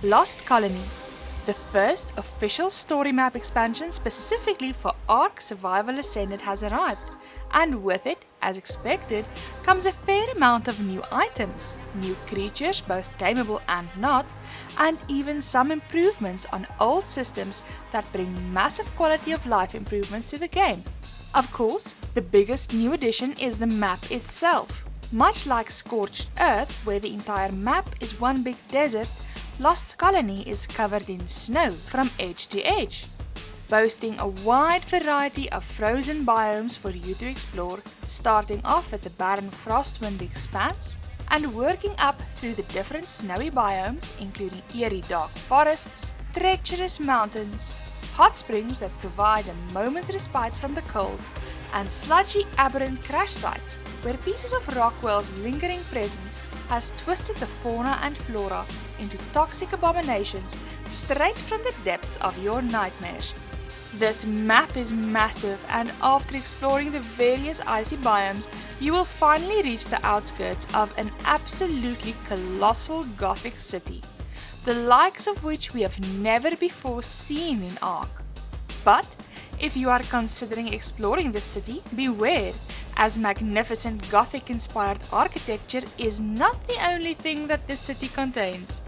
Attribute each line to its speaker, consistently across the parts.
Speaker 1: Lost Colony, the first official story map expansion specifically for Ark Survival Ascended has arrived, and with it, as expected, comes a fair amount of new items, new creatures both tameable and not, and even some improvements on old systems that bring massive quality of life improvements to the game. Of course, the biggest new addition is the map itself. Much like Scorched Earth, where the entire map is one big desert, Lost Colony is covered in snow from edge to edge, boasting a wide variety of frozen biomes for you to explore, starting off at the barren Frostwind expanse and working up through the different snowy biomes, including eerie dark forests, treacherous mountains, hot springs that provide a moment's respite from the cold, and sludgy aberrant crash sites where pieces of Rockwell's lingering presence has twisted the fauna and flora into toxic abominations straight from the depths of your nightmares. This map is massive, and after exploring the various icy biomes, you will finally reach the outskirts of an absolutely colossal Gothic city, the likes of which we have never before seen in Ark. But if you are considering exploring this city, beware, as magnificent Gothic-inspired architecture is not the only thing that this city contains.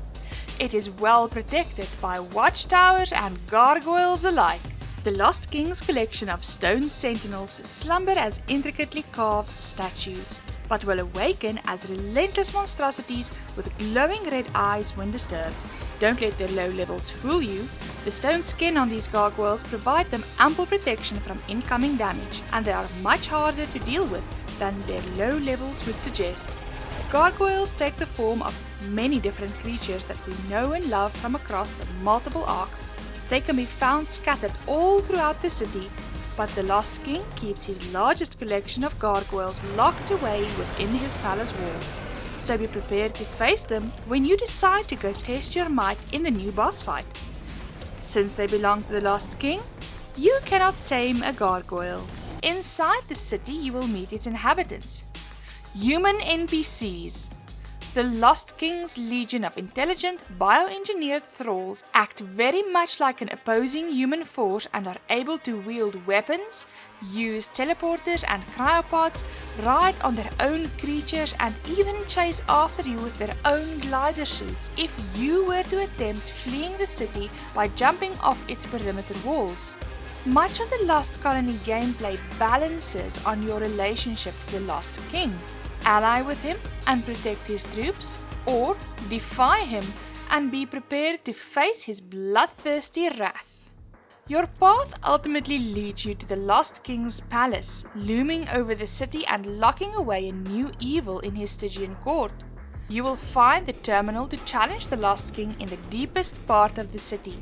Speaker 1: It is well protected by watchtowers and gargoyles alike. The Lost King's collection of stone sentinels slumber as intricately carved statues, but will awaken as relentless monstrosities with glowing red eyes when disturbed. Don't let their low levels fool you. The stone skin on these gargoyles provide them ample protection from incoming damage, and they are much harder to deal with than their low levels would suggest. Gargoyles take the form of many different creatures that we know and love from across the multiple arcs. They can be found scattered all throughout the city, but the Lost King keeps his largest collection of gargoyles locked away within his palace walls. So be prepared to face them when you decide to go test your might in the new boss fight. Since they belong to the Lost King, you cannot tame a gargoyle. Inside the city you will meet its inhabitants, human NPCs. The Lost King's legion of intelligent, bioengineered thralls act very much like an opposing human force and are able to wield weapons, use teleporters and cryopods, ride on their own creatures, and even chase after you with their own glider suits if you were to attempt fleeing the city by jumping off its perimeter walls. Much of the Lost Colony gameplay balances on your relationship to the Lost King. Ally with him and protect his troops, or defy him and be prepared to face his bloodthirsty wrath. Your path ultimately leads you to the Lost King's palace, looming over the city and locking away a new evil in his Stygian court. You will find the terminal to challenge the Lost King in the deepest part of the city,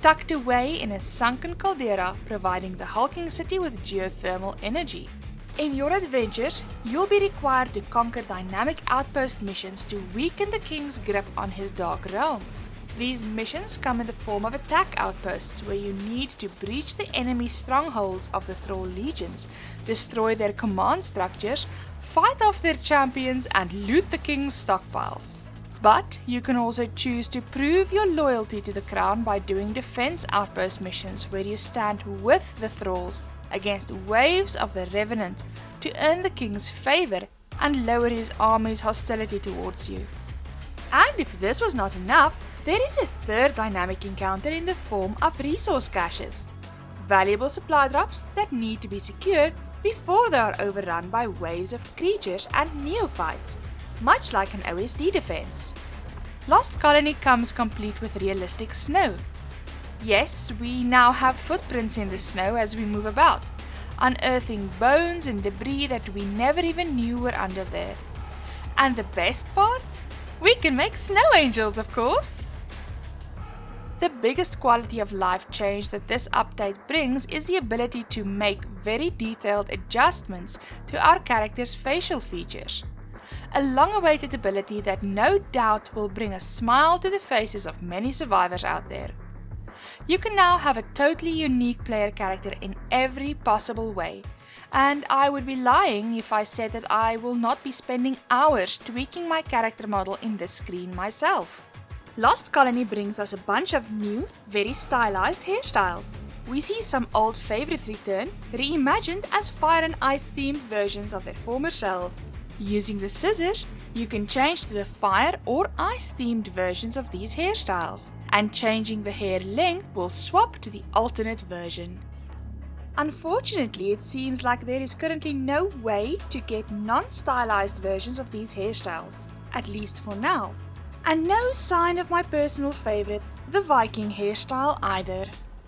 Speaker 1: tucked away in a sunken caldera, providing the hulking city with geothermal energy. In your adventures, you'll be required to conquer dynamic outpost missions to weaken the King's grip on his dark realm. These missions come in the form of attack outposts where you need to breach the enemy strongholds of the Thrall legions, destroy their command structures, fight off their champions, and loot the King's stockpiles. But you can also choose to prove your loyalty to the crown by doing defense outpost missions where you stand with the Thralls against waves of the Revenant to earn the King's favor and lower his army's hostility towards you. And if this was not enough, there is a third dynamic encounter in the form of resource caches, valuable supply drops that need to be secured before they are overrun by waves of creatures and neophytes, much like an OSD defense. Lost Colony comes complete with realistic snow. Yes, we now have footprints in the snow as we move about, unearthing bones and debris that we never even knew were under there. And the best part? We can make snow angels, of course! The biggest quality of life change that this update brings is the ability to make very detailed adjustments to our character's facial features. A long-awaited ability that no doubt will bring a smile to the faces of many survivors out there. You can now have a totally unique player character in every possible way, and I would be lying if I said that I will not be spending hours tweaking my character model in this screen myself. Lost Colony brings us a bunch of new, very stylized hairstyles. We see some old favorites return, reimagined as fire and ice themed versions of their former selves. Using the scissors, you can change to the fire or ice themed versions of these hairstyles, and changing the hair length will swap to the alternate version. Unfortunately, it seems like there is currently no way to get non-stylized versions of these hairstyles, at least for now. And no sign of my personal favorite, the Viking hairstyle either.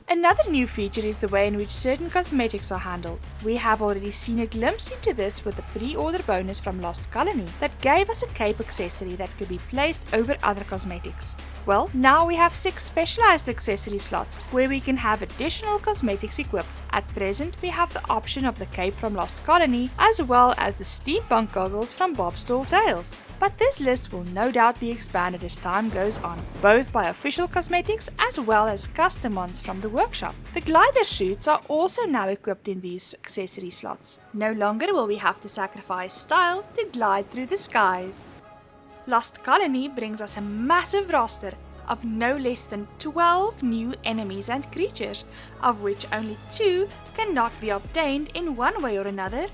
Speaker 1: Another new feature is the way in which certain cosmetics are handled. We have already seen a glimpse into this with the pre-order bonus from Lost Colony that gave us a cape accessory that could be placed over other cosmetics. Well, now we have 6 specialized accessory slots where we can have additional cosmetics equipped. At present, we have the option of the cape from Lost Colony as well as the steampunk goggles from Bob's Tall Tales. But this list will no doubt be expanded as time goes on, both by official cosmetics as well as custom ones from the workshop. The glider suits are also now equipped in these accessory slots. No longer will we have to sacrifice style to glide through the skies. Lost Colony brings us a massive roster of no less than 12 new enemies and creatures, of which only 2 cannot be obtained in one way or another.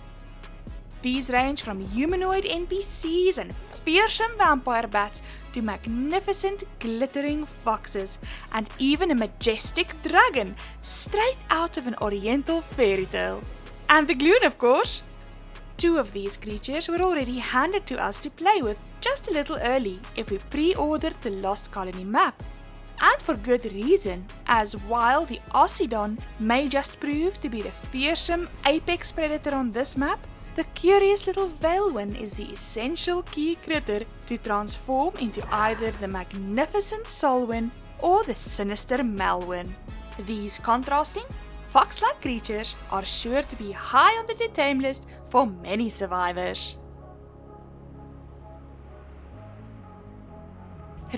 Speaker 1: These range from humanoid NPCs and fearsome vampire bats to magnificent glittering foxes and even a majestic dragon straight out of an oriental fairy tale. And the Gloon, of course! 2 of these creatures were already handed to us to play with just a little early if we pre-ordered the Lost Colony map. And for good reason, as while the Ossidon may just prove to be the fearsome apex predator on this map, the curious little Veilwyn is the essential key critter to transform into either the magnificent Solwyn or the sinister Malwyn. These contrasting, fox-like creatures are sure to be high on the to-tame list for many survivors.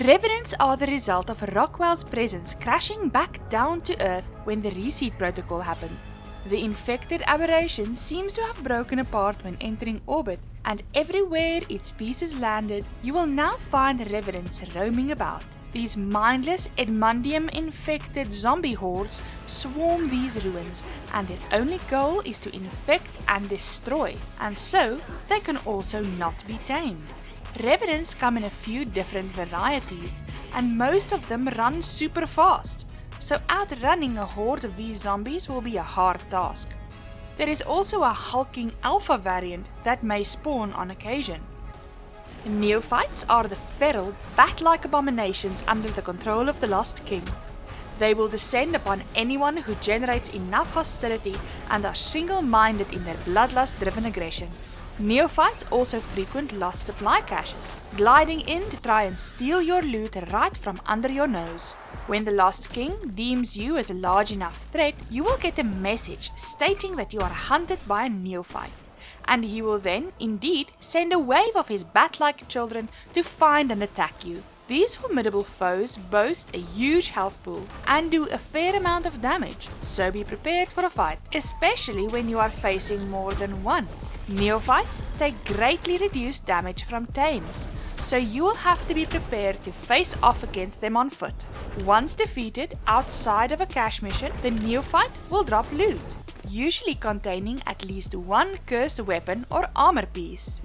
Speaker 1: Revenants are the result of Rockwell's presence crashing back down to Earth when the reseed protocol happened. The infected aberration seems to have broken apart when entering orbit, and everywhere its pieces landed, you will now find Revenants roaming about. These mindless Edmundium-infected zombie hordes swarm these ruins, and their only goal is to infect and destroy, and so they can also not be tamed. Revenants come in a few different varieties, and most of them run super fast. So outrunning a horde of these zombies will be a hard task. There is also a hulking alpha variant that may spawn on occasion. Neophytes are the feral, bat-like abominations under the control of the Lost King. They will descend upon anyone who generates enough hostility and are single-minded in their bloodlust-driven aggression. Neophytes also frequent lost supply caches, gliding in to try and steal your loot right from under your nose. When the Lost King deems you as a large enough threat, you will get a message stating that you are hunted by a Neophyte, and he will then indeed send a wave of his bat-like children to find and attack you. These formidable foes boast a huge health pool and do a fair amount of damage, so be prepared for a fight, especially when you are facing more than one. Neophytes take greatly reduced damage from tames, so you will have to be prepared to face off against them on foot. Once defeated outside of a cache mission, the Neophyte will drop loot, usually containing at least one cursed weapon or armor piece.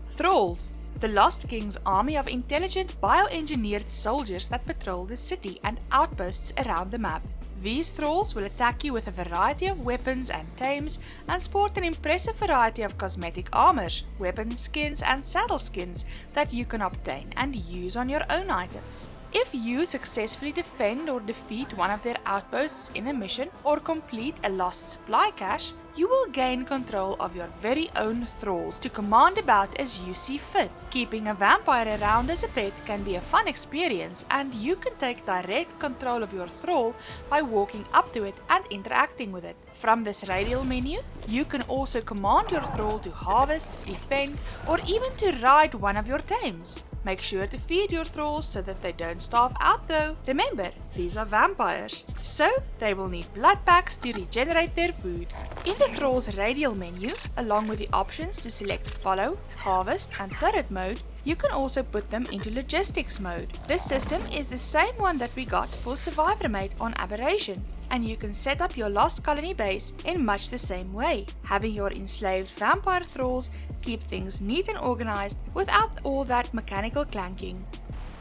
Speaker 1: Thralls, the Lost King's army of intelligent bioengineered soldiers that patrol the city and outposts around the map. These thralls will attack you with a variety of weapons and tames and sport an impressive variety of cosmetic armors, weapon skins and saddle skins that you can obtain and use on your own items. If you successfully defend or defeat one of their outposts in a mission or complete a lost supply cache, you will gain control of your very own thralls to command about as you see fit. Keeping a vampire around as a pet can be a fun experience, and you can take direct control of your thrall by walking up to it and interacting with it. From this radial menu, you can also command your thrall to harvest, defend, or even to ride one of your tames. Make sure to feed your thralls so that they don't starve out though. Remember, these are vampires, so they will need blood packs to regenerate their food. In the thralls radial menu, along with the options to select follow, harvest and turret mode, you can also put them into logistics mode. This system is the same one that we got for Survivor Mate on Aberration, and you can set up your Lost Colony base in much the same way, having your enslaved vampire thralls keep things neat and organized without all that mechanical clanking.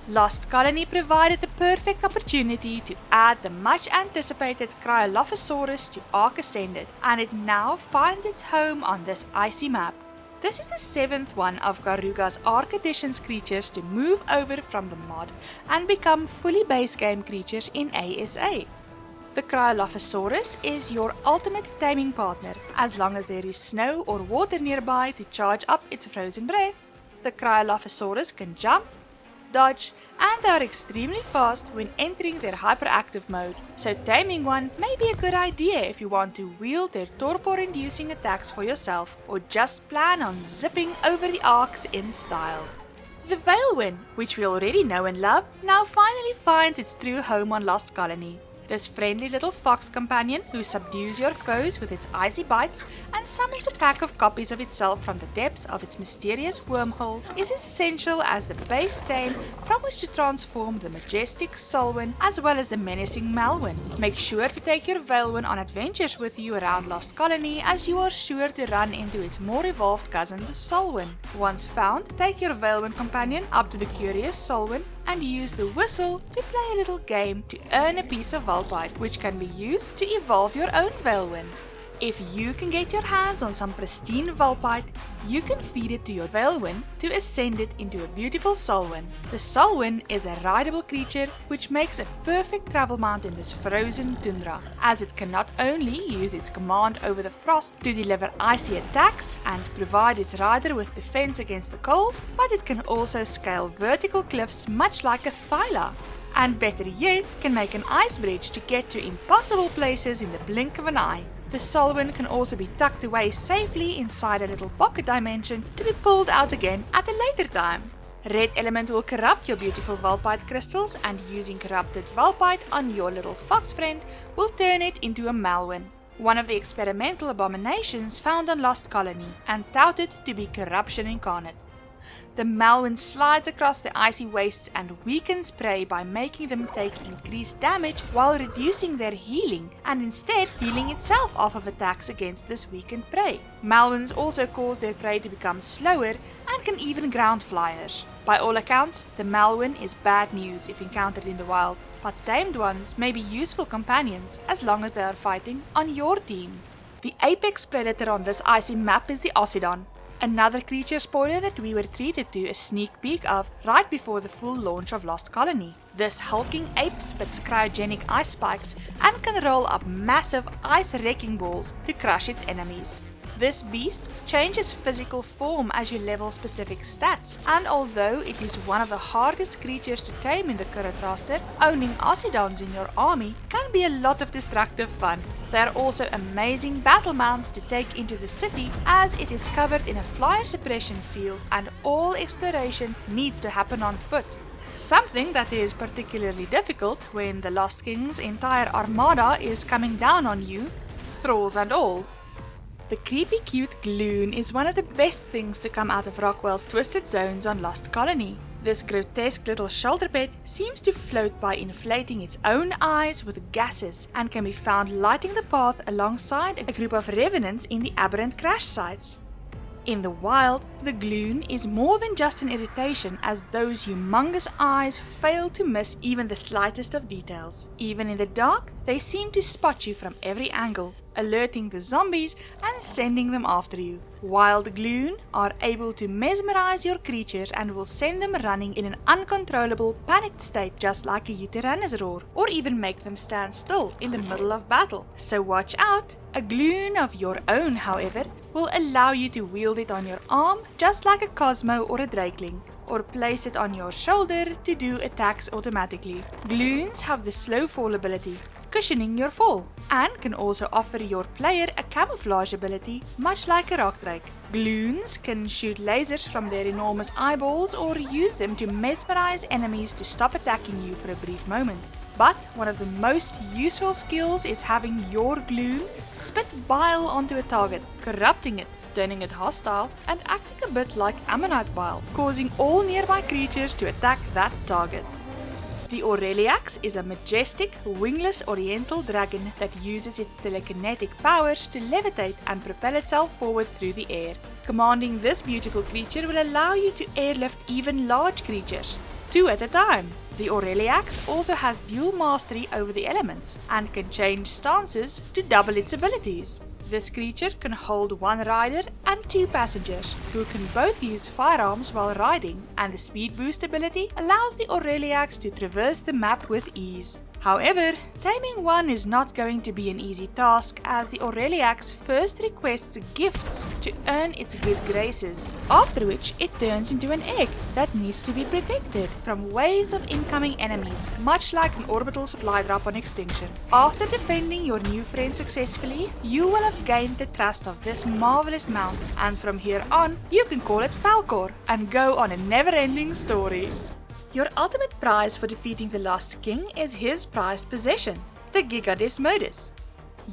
Speaker 1: Lost Colony provided the perfect opportunity to add the much anticipated Cryolophosaurus to Ark Ascended, and it now finds its home on this icy map. This is the 7th one of Garuga's Ark Edition's creatures to move over from the mod and become fully base game creatures in ASA. The Cryolophosaurus is your ultimate taming partner. As long as there is snow or water nearby to charge up its frozen breath, the Cryolophosaurus can jump, dodge, and they are extremely fast when entering their hyperactive mode, so taming one may be a good idea if you want to wield their torpor-inducing attacks for yourself or just plan on zipping over the arcs in style. The Veilwyn, which we already know and love, now finally finds its true home on Lost Colony. This friendly little fox companion who subdues your foes with its icy bites and summons a pack of copies of itself from the depths of its mysterious wormholes is essential as the base tame from which to transform the majestic Solwyn as well as the menacing Malwyn. Make sure to take your Veilwyn on adventures with you around Lost Colony, as you are sure to run into its more evolved cousin, the Solwyn. Once found, take your Veilwyn companion up to the curious Solwyn and use the whistle to play a little game to earn a piece of Vulpite, which can be used to evolve your own Veilwyn. If you can get your hands on some pristine Vulpite, you can feed it to your Veilwyn to ascend it into a beautiful Solwyn. The Solwyn is a rideable creature which makes a perfect travel mount in this frozen tundra, as it can not only use its command over the frost to deliver icy attacks and provide its rider with defense against the cold, but it can also scale vertical cliffs much like a Thyla. And better yet, can make an ice bridge to get to impossible places in the blink of an eye. The Solwyn can also be tucked away safely inside a little pocket dimension to be pulled out again at a later time. Red element will corrupt your beautiful Vulpite crystals, and using corrupted Vulpite on your little fox friend will turn it into a Malwyn, one of the experimental abominations found on Lost Colony and touted to be corruption incarnate. The Malwyn slides across the icy wastes and weakens prey by making them take increased damage while reducing their healing, and instead healing itself off of attacks against this weakened prey. Malwyns also cause their prey to become slower and can even ground flyers. By all accounts, the Malwyn is bad news if encountered in the wild, but tamed ones may be useful companions as long as they are fighting on your team. The apex predator on this icy map is the Ossidon, another creature spoiler that we were treated to a sneak peek of right before the full launch of Lost Colony. This hulking ape spits cryogenic ice spikes and can roll up massive ice wrecking balls to crush its enemies. This beast changes physical form as you level specific stats, and although it is one of the hardest creatures to tame in the current roster, owning Ossidons in your army can be a lot of destructive fun. They are also amazing battle mounts to take into the city, as it is covered in a flyer suppression field and all exploration needs to happen on foot. Something that is particularly difficult when the Lost King's entire armada is coming down on you, thralls and all. The creepy cute Gloon is one of the best things to come out of Rockwell's Twisted Zones on Lost Colony. This grotesque little shoulder pet seems to float by inflating its own eyes with gases and can be found lighting the path alongside a group of Revenants in the aberrant crash sites. In the wild, the Gloon is more than just an irritation, as those humongous eyes fail to miss even the slightest of details. Even in the dark, they seem to spot you from every angle, alerting the zombies and sending them after you. Wild Gloon are able to mesmerize your creatures and will send them running in an uncontrollable, panicked state just like a Tyrannosaur, or even make them stand still in the middle of battle. So watch out! A Gloon of your own, however, will allow you to wield it on your arm just like a Cosmo or a Drakeling, or place it on your shoulder to do attacks automatically. Gloons have the slow fall ability, cushioning your fall, and can also offer your player a camouflage ability much like a rock drake. Gloons can shoot lasers from their enormous eyeballs or use them to mesmerize enemies to stop attacking you for a brief moment. But one of the most useful skills is having your Gloon spit bile onto a target, corrupting it, turning it hostile, and acting a bit like ammonite bile, causing all nearby creatures to attack that target. The Aureliax is a majestic, wingless oriental dragon that uses its telekinetic powers to levitate and propel itself forward through the air. Commanding this beautiful creature will allow you to airlift even large creatures, 2 at a time. The Aureliax also has dual mastery over the elements and can change stances to double its abilities. This creature can hold 1 rider and 2 passengers, who can both use firearms while riding, and the speed boost ability allows the Aureliax to traverse the map with ease. However, taming one is not going to be an easy task, as the Aureliax first requests gifts to earn its good graces, after which it turns into an egg that needs to be protected from waves of incoming enemies, much like an orbital supply drop on extinction. After defending your new friend successfully, you will have gained the trust of this marvelous mount, and from here on, you can call it Falcor and go on a never-ending story. Your ultimate prize for defeating the Lost King is his prized possession, the Gigadesmodus.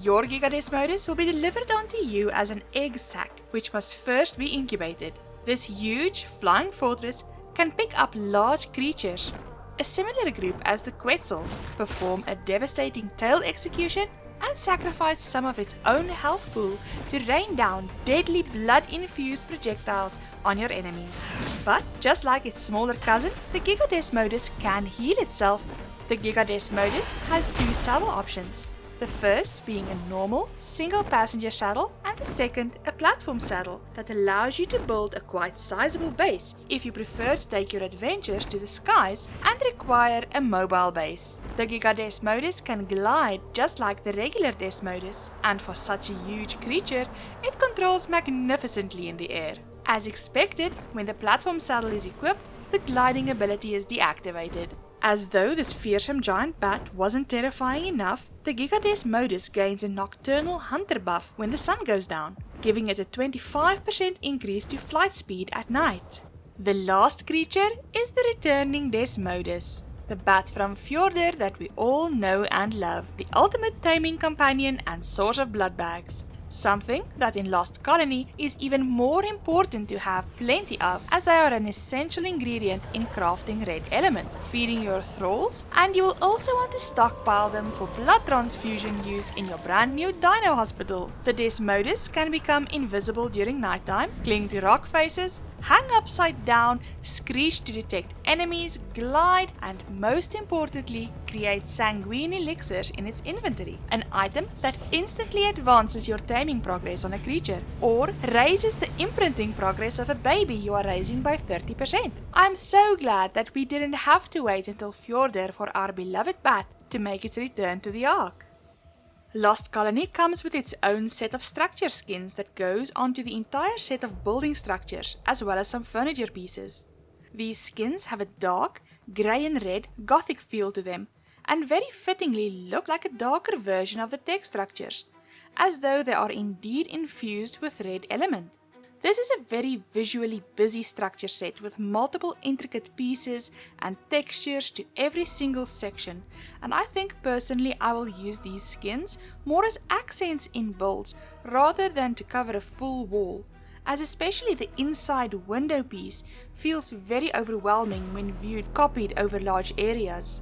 Speaker 1: Your Gigadesmodus will be delivered onto you as an egg sac, which must first be incubated. This huge, flying fortress can pick up large creatures, a similar group as the Quetzal, perform a devastating tail execution, and sacrifice some of its own health pool to rain down deadly blood-infused projectiles on your enemies. But just like its smaller cousin, the Gigadesmodus can heal itself. The Gigadesmodus has 2 saddle options. The first being a normal, single-passenger saddle, and the second a platform saddle that allows you to build a quite sizable base if you prefer to take your adventures to the skies and require a mobile base. The Gigadesmodus can glide just like the regular Desmodus, and for such a huge creature, it controls magnificently in the air. As expected, when the platform saddle is equipped, the gliding ability is deactivated. As though this fearsome giant bat wasn't terrifying enough, the Gigadesmodus gains a nocturnal hunter buff when the sun goes down, giving it a 25% increase to flight speed at night. The last creature is the returning Desmodus, the bat from Fjordur that we all know and love, the ultimate taming companion and source of blood bags. Something that in Lost Colony is even more important to have plenty of, as they are an essential ingredient in crafting red element, feeding your thralls, and you will also want to stockpile them for blood transfusion use in your brand new Dino Hospital. The Desmodus can become invisible during nighttime, cling to rock faces, hang upside down, screech to detect enemies, glide, and most importantly, create sanguine elixirs in its inventory, an item that instantly advances your taming progress on a creature, or raises the imprinting progress of a baby you are raising by 30%. I'm so glad that we didn't have to wait until Fjordur for our beloved bat to make its return to the Ark. Lost Colony comes with its own set of structure skins that goes onto the entire set of building structures, as well as some furniture pieces. These skins have a dark, grey and red gothic feel to them, and very fittingly look like a darker version of the Tek structures, as though they are indeed infused with red element. This is a very visually busy structure set with multiple intricate pieces and textures to every single section, and I think personally I will use these skins more as accents in builds rather than to cover a full wall, as especially the inside window piece feels very overwhelming when viewed copied over large areas.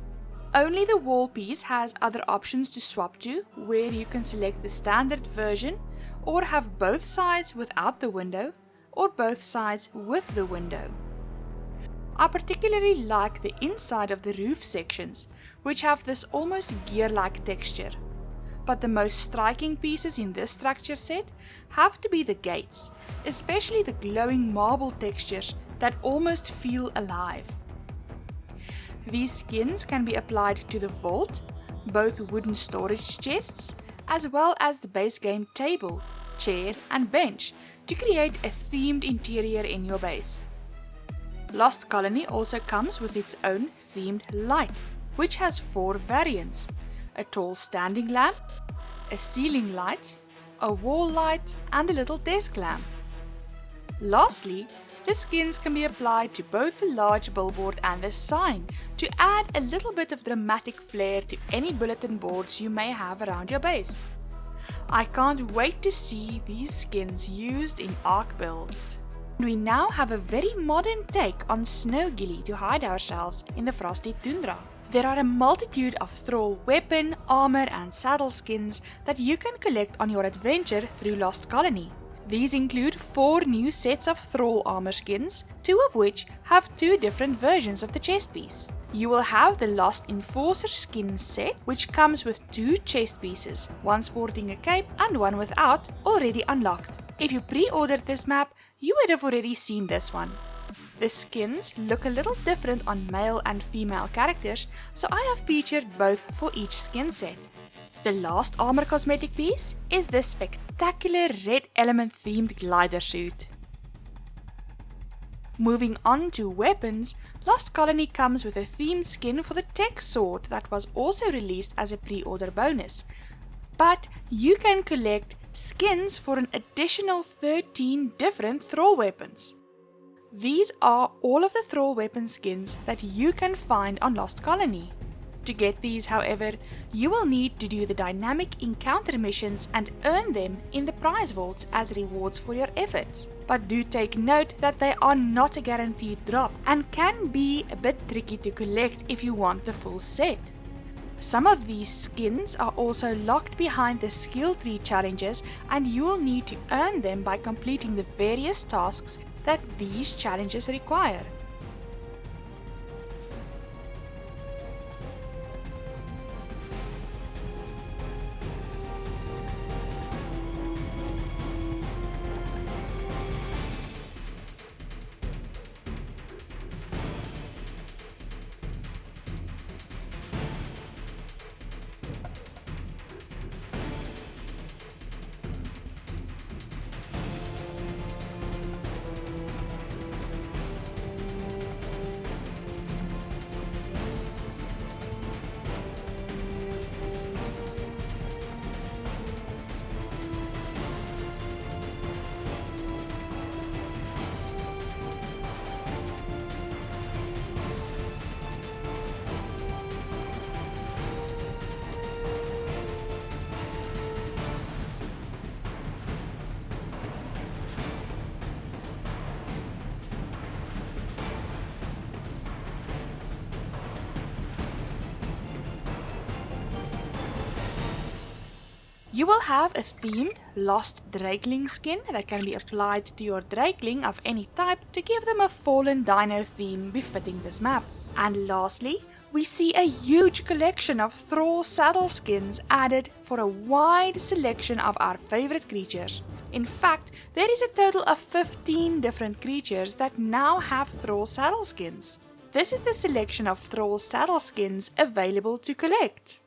Speaker 1: Only the wall piece has other options to swap to, where you can select the standard version, or have both sides without the window, or both sides with the window. I particularly like the inside of the roof sections, which have this almost gear-like texture. But the most striking pieces in this structure set have to be the gates, especially the glowing marble textures that almost feel alive. These skins can be applied to the vault, both wooden storage chests, as well as the base game table, chair and bench to create a themed interior in your base. Lost Colony also comes with its own themed light, which has 4 variants: a tall standing lamp, a ceiling light, a wall light and a little desk lamp. Lastly, the skins can be applied to both the large billboard and the sign to add a little bit of dramatic flair to any bulletin boards you may have around your base. I can't wait to see these skins used in Ark builds. We now have a very modern take on snow ghillie to hide ourselves in the frosty tundra. There are a multitude of Thrall weapon, armor and saddle skins that you can collect on your adventure through Lost Colony. These include 4 new sets of Thrall armor skins, 2 of which have 2 different versions of the chest piece. You will have the Lost Enforcer skin set, which comes with 2 chest pieces, one sporting a cape and one without, already unlocked. If you pre-ordered this map, you would have already seen this one. The skins look a little different on male and female characters, so I have featured both for each skin set. The last armor cosmetic piece is this spectacular red element themed glider suit. Moving on to weapons, Lost Colony comes with a themed skin for the Tek sword that was also released as a pre-order bonus. But you can collect skins for an additional 13 different Thrall weapons. These are all of the Thrall weapon skins that you can find on Lost Colony. To get these, however, you will need to do the dynamic encounter missions and earn them in the prize vaults as rewards for your efforts. But do take note that they are not a guaranteed drop and can be a bit tricky to collect if you want the full set. Some of these skins are also locked behind the skill tree challenges, and you will need to earn them by completing the various tasks that these challenges require. You will have a themed Lost Drakeling skin that can be applied to your Drakeling of any type to give them a fallen dino theme befitting this map. And lastly, we see a huge collection of Thrall saddle skins added for a wide selection of our favorite creatures. In fact, there is a total of 15 different creatures that now have Thrall saddle skins. This is the selection of Thrall saddle skins available to collect.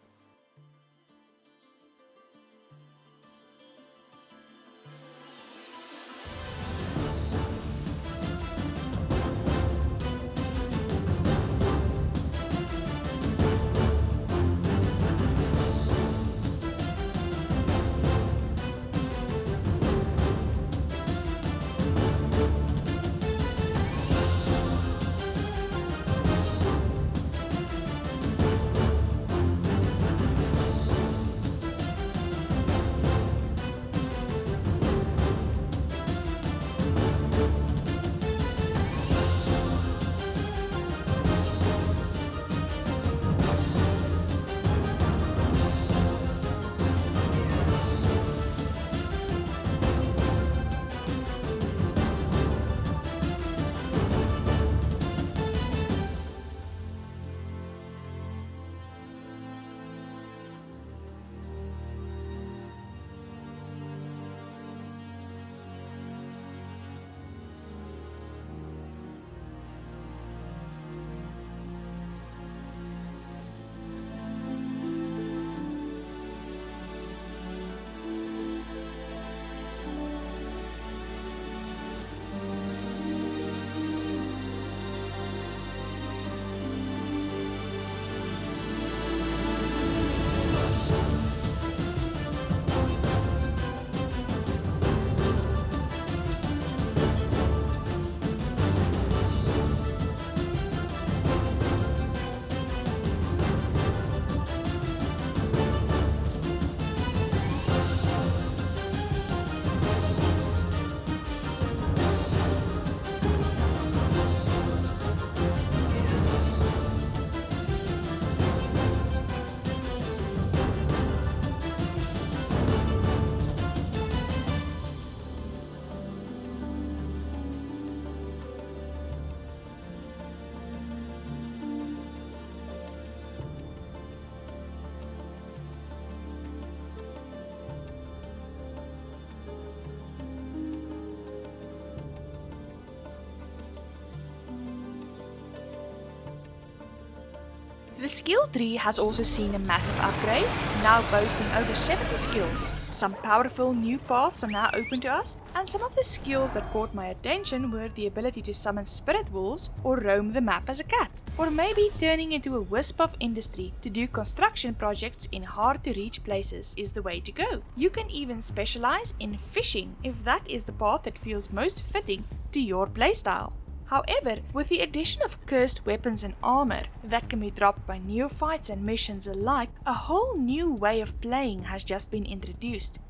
Speaker 1: The skill tree has also seen a massive upgrade, now boasting over 70 skills. Some powerful new paths are now open to us, and some of the skills that caught my attention were the ability to summon spirit wolves or roam the map as a cat, or maybe turning into a wisp of industry to do construction projects in hard to reach places is the way to go. You can even specialize in fishing if that is the path that feels most fitting to your playstyle. However, with the addition of cursed weapons and armor that can be dropped by neophytes and missions alike, a whole new way of playing has just been introduced.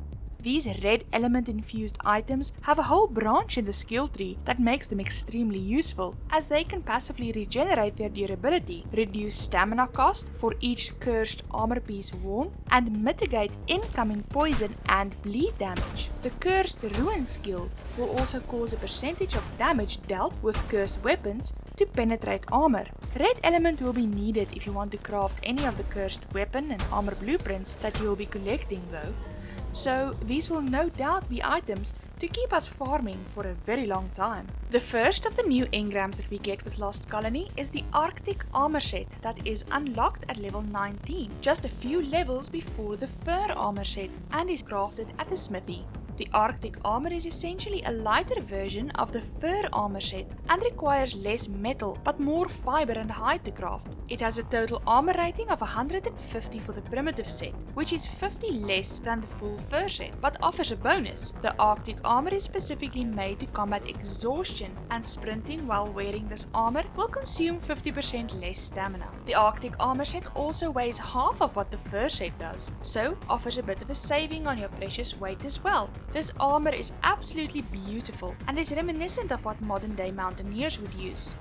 Speaker 1: These red element infused items have a whole branch in the skill tree that makes them extremely useful, as they can passively regenerate their durability, reduce stamina cost for each cursed armor piece worn, and mitigate incoming poison and bleed damage. The cursed ruin skill will also cause a percentage of damage dealt with cursed weapons to penetrate armor. Red element will be needed if you want to craft any of the cursed weapon and armor blueprints that you will be collecting though. So these will no doubt be items to keep us farming for a very long time. The first of the new engrams that we get with Lost Colony is the Arctic armor set that is unlocked at level 19, just a few levels before the fur armor set, and is crafted at the smithy. The Arctic armor is essentially a lighter version of the fur armor set and requires less metal but more fiber and hide to craft. It has a total armor rating of 150 for the primitive set, which is 50 less than the full fur set, but offers a bonus. The Arctic armor is specifically made to combat exhaustion, and sprinting while wearing this armor will consume 50% less stamina. The Arctic armor set also weighs half of what the fur set does, so offers a bit of a saving on your precious weight as well. This armor is absolutely beautiful and is reminiscent of what modern day mountaineers would use.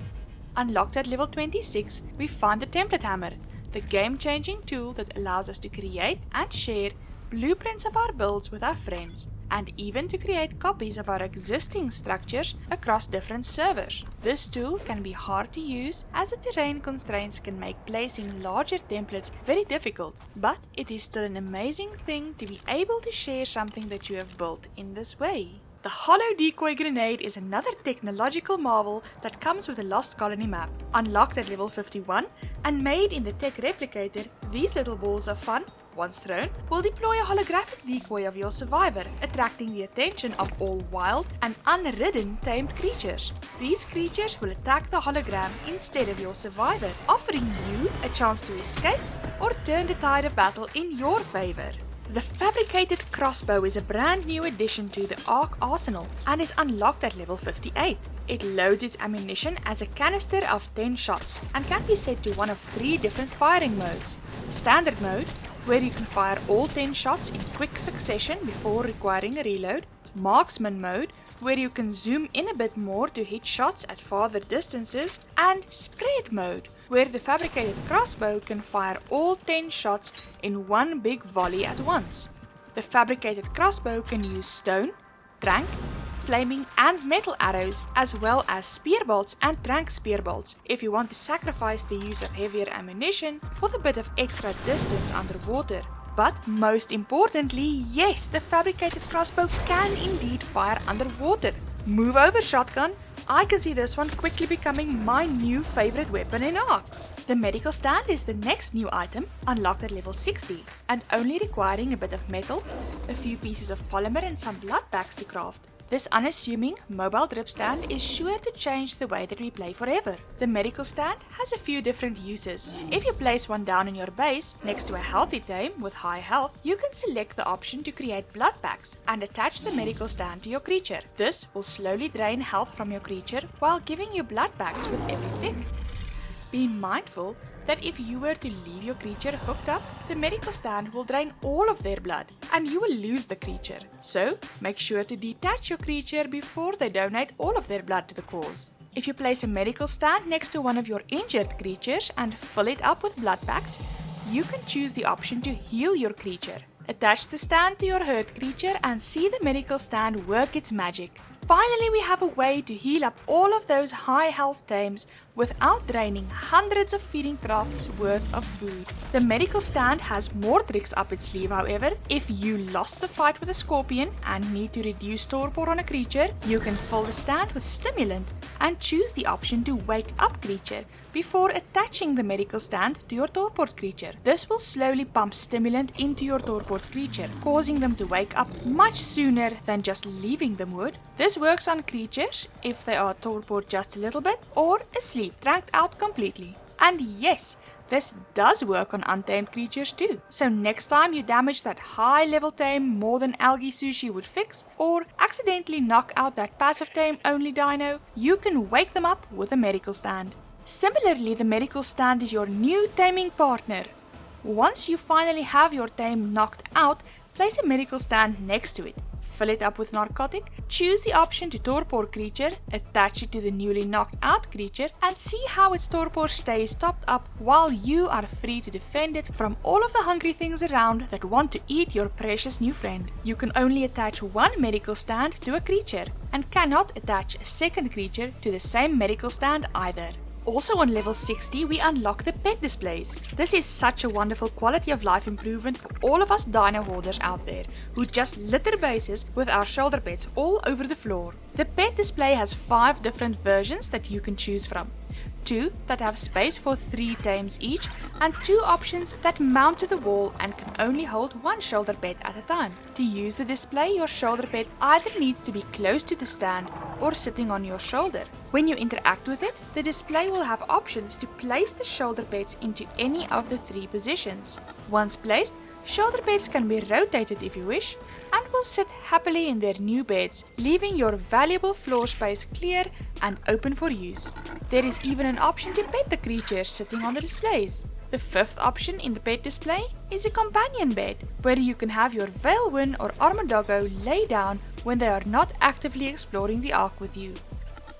Speaker 1: Unlocked at level 26, we find the Template Hammer, the game-changing tool that allows us to create and share blueprints of our builds with our friends, and even to create copies of our existing structures across different servers. This tool can be hard to use as the terrain constraints can make placing larger templates very difficult, but it is still an amazing thing to be able to share something that you have built in this way. The Holo-Decoy Grenade is another technological marvel that comes with the Lost Colony map. Unlocked at level 51 and made in the Tek Replicator, these little balls of fun, once thrown, will deploy a holographic decoy of your survivor, attracting the attention of all wild and unridden tamed creatures. These creatures will attack the hologram instead of your survivor, offering you a chance to escape or turn the tide of battle in your favor. The Fabricated Crossbow is a brand new addition to the Ark arsenal and is unlocked at level 58. It loads its ammunition as a canister of 10 shots and can be set to one of 3 different firing modes. Standard mode, where you can fire all 10 shots in quick succession before requiring a reload. Marksman mode, where you can zoom in a bit more to hit shots at farther distances. And Spread mode, where the Fabricated Crossbow can fire all 10 shots in one big volley at once. The Fabricated Crossbow can use stone, trank, flaming and metal arrows, as well as spear bolts and trank spear bolts if you want to sacrifice the use of heavier ammunition for the bit of extra distance underwater. But most importantly, yes, the Fabricated Crossbow can indeed fire underwater. Move over, shotgun. I can see this one quickly becoming my new favorite weapon in Ark. The medical stand is the next new item, unlocked at level 60, and only requiring a bit of metal, a few pieces of polymer and some blood packs to craft. This unassuming mobile drip stand is sure to change the way that we play forever. The medical stand has a few different uses. If you place one down in your base, next to a healthy tame with high health, you can select the option to create blood packs and attach the medical stand to your creature. This will slowly drain health from your creature while giving you blood packs with every tick. Be mindful that if you were to leave your creature hooked up, the medical stand will drain all of their blood and you will lose the creature. So, make sure to detach your creature before they donate all of their blood to the cause. If you place a medical stand next to one of your injured creatures and fill it up with blood packs, you can choose the option to heal your creature. Attach the stand to your hurt creature and see the medical stand work its magic, Finally, we have a way to heal up all of those high health tames without draining hundreds of feeding crafts worth of food. The medical stand has more tricks up its sleeve, however. If you lost the fight with a scorpion and need to reduce torpor on a creature, you can fill the stand with stimulant and choose the option to wake up creature before attaching the medical stand to your torpor creature. This will slowly pump stimulant into your torpor creature, causing them to wake up much sooner than just leaving them would. This works on creatures if they are torpor just a little bit or asleep, dragged out completely. And yes, this does work on untamed creatures too. So next time you damage that high level tame more than Algae Sushi would fix, or accidentally knock out that passive tame only dino, you can wake them up with a medical stand. Similarly, the medical stand is your new taming partner. Once you finally have your tame knocked out, place a medical stand next to it. Fill it up with narcotic, choose the option to torpor creature, attach it to the newly knocked out creature, and see how its torpor stays topped up while you are free to defend it from all of the hungry things around that want to eat your precious new friend. You can only attach one medical stand to a creature, and cannot attach a second creature to the same medical stand either. Also on level 60 we unlock the pet displays. This is such a wonderful quality of life improvement for all of us dino hoarders out there who just litter bases with our shoulder pets all over the floor. The pet display has 5 different versions that you can choose from. 2 that have space for 3 tames each, and 2 options that mount to the wall and can only hold 1 shoulder pet at a time. To use the display, your shoulder pet either needs to be close to the stand or sitting on your shoulder. When you interact with it, the display will have options to place the shoulder pets into any of the 3 positions. Once placed, shoulder beds can be rotated if you wish, and will sit happily in their new beds, leaving your valuable floor space clear and open for use. There is even an option to pet the creatures sitting on the displays. The 5th option in the pet display is a companion bed, where you can have your Veilwyn or Armadoggo lay down when they are not actively exploring the Ark with you.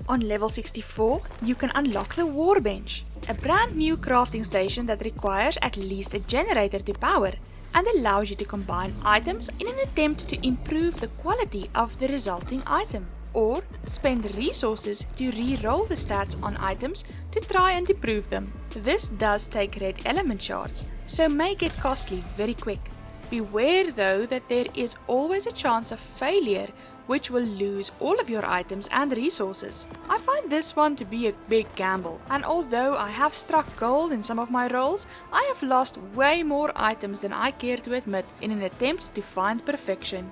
Speaker 1: On level 64, you can unlock the Warbench, a brand new crafting station that requires at least a generator to power, and allows you to combine items in an attempt to improve the quality of the resulting item, or spend resources to re-roll the stats on items to try and improve them. This does take red element shards, so may get costly very quick. Beware though that there is always a chance of failure, which will lose all of your items and resources. I find this one to be a big gamble, and although I have struck gold in some of my rolls, I have lost way more items than I care to admit in an attempt to find perfection.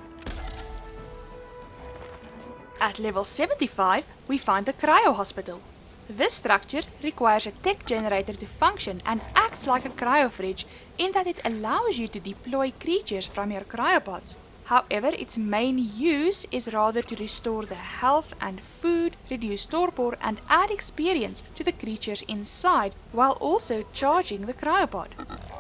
Speaker 1: At level 75, we find the Cryo Hospital. This structure requires a tech generator to function and acts like a cryo fridge in that it allows you to deploy creatures from your cryopods. However, its main use is rather to restore the health and food, reduce torpor, and add experience to the creatures inside, while also charging the cryopod.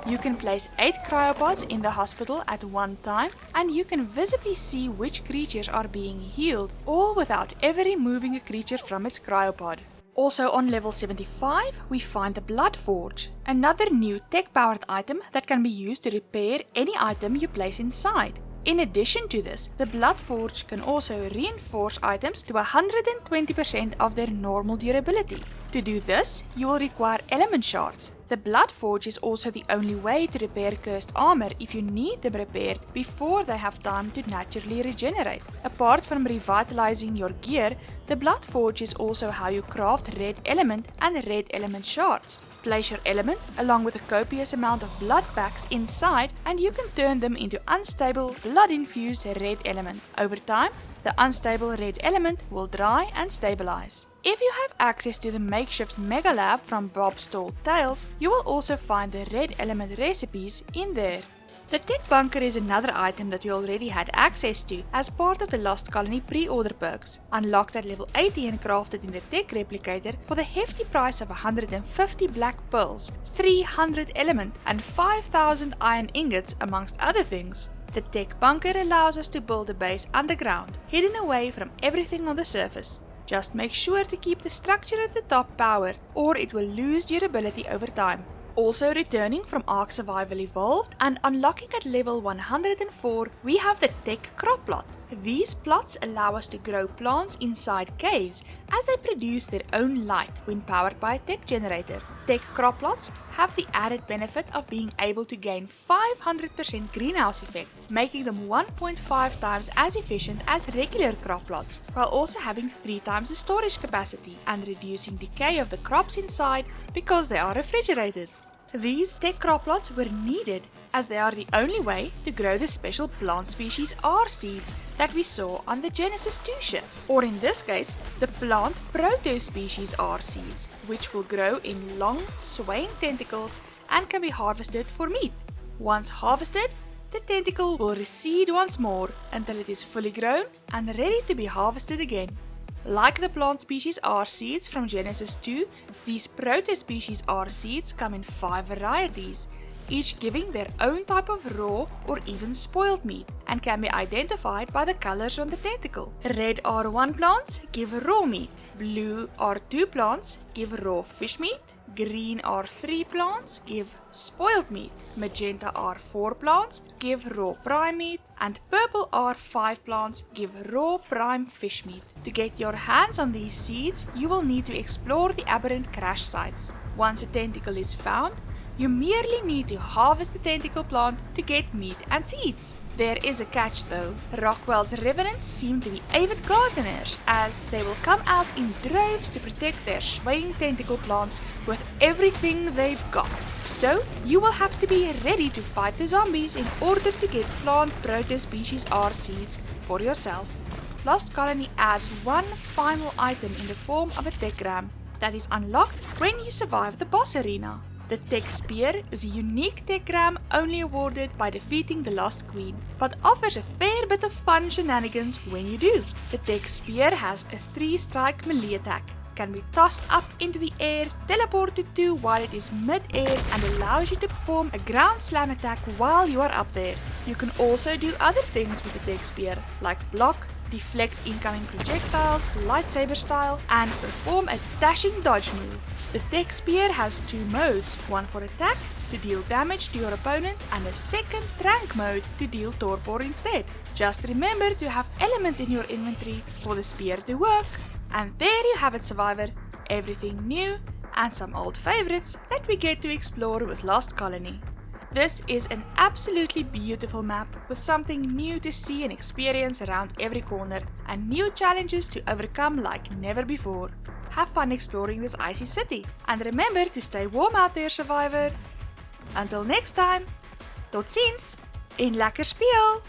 Speaker 1: You can place 8 cryopods in the hospital at one time, and you can visibly see which creatures are being healed, all without ever removing a creature from its cryopod. Also on level 75, we find the Blood Forge, another new tech-powered item that can be used to repair any item you place inside. In addition to this, the Blood Forge can also reinforce items to 120% of their normal durability. To do this, you will require element shards. The Blood Forge is also the only way to repair cursed armor if you need them repaired before they have time to naturally regenerate. Apart from revitalizing your gear, the Blood Forge is also how you craft red element and red element shards. Place your element along with a copious amount of blood packs inside, and you can turn them into unstable blood-infused red element. Over time, the unstable red element will dry and stabilize. If you have access to the makeshift Mega Lab from Bob's Tall Tales, you will also find the red element recipes in there. The Tek Bunker is another item that we already had access to as part of the Lost Colony pre-order perks, unlocked at level 80 and crafted in the Tek Replicator for the hefty price of 150 black pearls, 300 element and 5,000 iron ingots amongst other things. The Tek Bunker allows us to build a base underground, hidden away from everything on the surface. Just make sure to keep the structure at the top powered, or it will lose durability over time. Also returning from Ark Survival Evolved and unlocking at level 104, we have the Tek Crop Plot. These plots allow us to grow plants inside caves as they produce their own light when powered by a Tek generator. Tek Crop Plots have the added benefit of being able to gain 500% greenhouse effect, making them 1.5 times as efficient as regular crop plots, while also having 3 times the storage capacity and reducing decay of the crops inside because they are refrigerated. These Tek Crop Plots were needed as they are the only way to grow the special plant species R seeds that we saw on the Genesis 2 ship, or in this case, the plant proto species R seeds, which will grow in long, swaying tentacles and can be harvested for meat. Once harvested, the tentacle will recede once more until it is fully grown and ready to be harvested again. Like the plant species R seeds from Genesis 2, these proto-species R seeds come in 5 varieties, each giving their own type of raw or even spoiled meat, and can be identified by the colors on the tentacle. Red R1 plants give raw meat, blue R2 plants give raw fish meat, green R3 plants give spoiled meat, magenta R4 plants give raw prime meat, and purple R5 plants give raw prime fish meat. To get your hands on these seeds, you will need to explore the aberrant crash sites. Once a tentacle is found, you merely need to harvest the tentacle plant to get meat and seeds. There is a catch though. Rockwell's Revenants seem to be avid gardeners, as they will come out in droves to protect their swaying tentacle plants with everything they've got. So you will have to be ready to fight the zombies in order to get plant proto-species R seeds for yourself. Lost Colony adds one final item in the form of a Tekgram that is unlocked when you survive the boss arena. The Tek Spear is a unique Tekgram only awarded by defeating the Lost Queen, but offers a fair bit of fun shenanigans when you do. The Tek Spear has a 3-strike melee attack, can be tossed up into the air, teleported to while it is mid-air, and allows you to perform a ground slam attack while you are up there. You can also do other things with the Tek Spear, like block, deflect incoming projectiles, lightsaber style, and perform a dashing dodge move. The Tek Spear has 2 modes, one for attack to deal damage to your opponent and a second trank mode to deal torpor instead. Just remember to have element in your inventory for the spear to work. And there you have it, Survivor, everything new and some old favorites that we get to explore with Lost Colony. This is an absolutely beautiful map with something new to see and experience around every corner and new challenges to overcome like never before. Have fun exploring this icy city and remember to stay warm out there, Survivor. Until next time, tot ziens en lekker speel!